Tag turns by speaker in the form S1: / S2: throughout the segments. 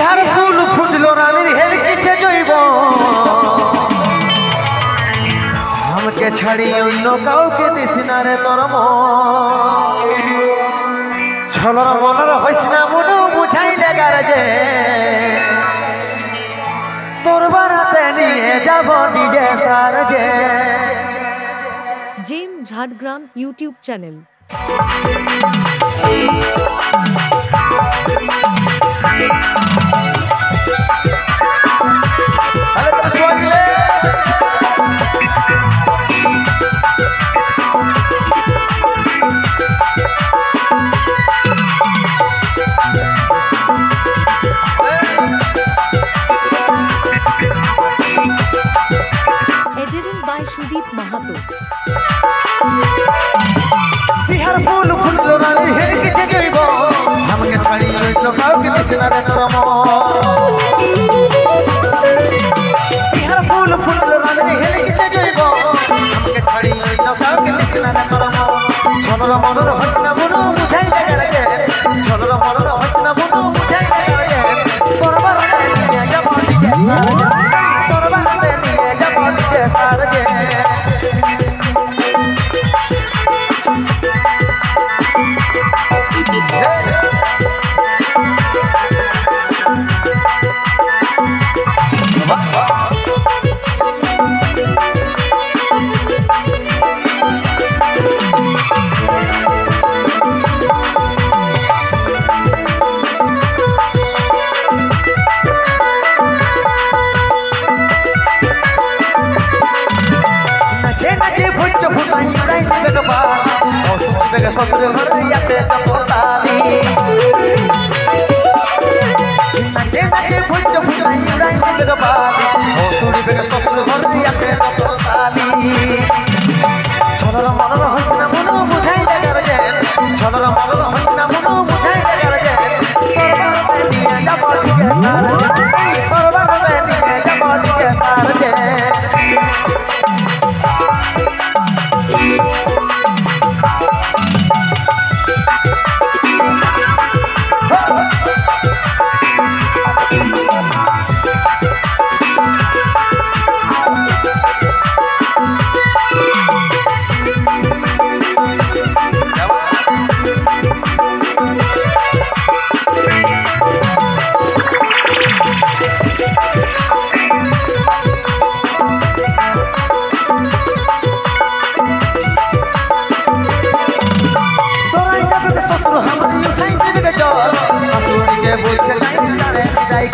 S1: বিহার ফুল ফুটলো রানীর হেলকিছে জৈব আমাকে ছাড়ি অন্য কাউকে দিস না রে তোর ছলর মলর হইস না মনু বুঝাই লাগার যে তোর বারাতে নিয়ে যাব ডিজে সার যে
S2: জেম Jhargram YouTube channel. Edited by Sudeep Mahato.
S1: বিহার ফুল ফুটলো রানীর হেলকিছে জৈব আমাকে ছাড়ি লইলো কাউকে দিস না রে তোর বিহার ফুল ফুটলো রানীর হেলকিছে জৈব আমাকে ছাড়ি লইলো কাউকে দিস না রে তোর ছলর মলর হইস না মনু বুঝাই লাগার যে ছলর মলর হইস না মনু বুঝাই লাগার যে তোর বারাতে নিয়ে যাব ডিজে সার যে তোর বারাতে নিয়ে যাব ডিজে সার যে শ্বশুর ঘরে আছে যত সালি নাচে নাচে ভুজ ভুজাই উড়াই বেগ বালি শ্বশুর বেগ শ্বশুর ঘরে আছে যত সালি ছলর মলর হইস না মনু বুঝাই লাগার যে ছলর মলর হইস না মনু বুঝাই লাগার যে তোর বারাতে নিয়ে যাব ডিজে সার যে তোর বারাতে নিয়ে যাব ডিজে সার যে বলছে যাই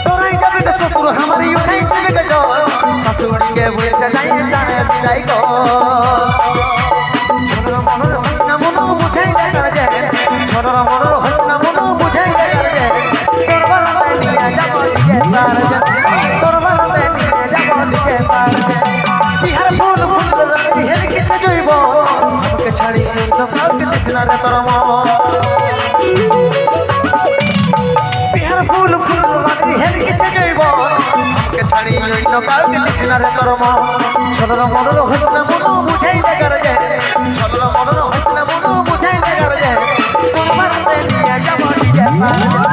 S1: তোরাই যাবে তো শ্বশুর আমারই উঠাই দেবে জল শাশুড়িকে বলছে যাই জানে বিদায় ছলর মলর হইস না মনু বুঝাই লাগার যে ছলর মলর হইস না মনু বুঝাই লাগার যে তোর বারাতে নিয়ে যাব ডিজে সার যে তোর বারাতে নিয়ে যাব ডিজে সার যে বিহার ফুল ফুটলো রানীর হেলকিছে জৈব আমাকে ছাড়ি অন্য কাউকে দিস না রে তোর বিহার ফুল ফুটলো রানীর হেলকিছে জৈব আমাকে ছাড়ি অন্য কাউকে দিস না রে তোর ছলর মলর হইস না মনু বুঝাই লাগার যে ছলর মলর হইস না মনু বুঝাই লাগার যে তোর বারাতে নিয়ে যাব ডিজে সার যে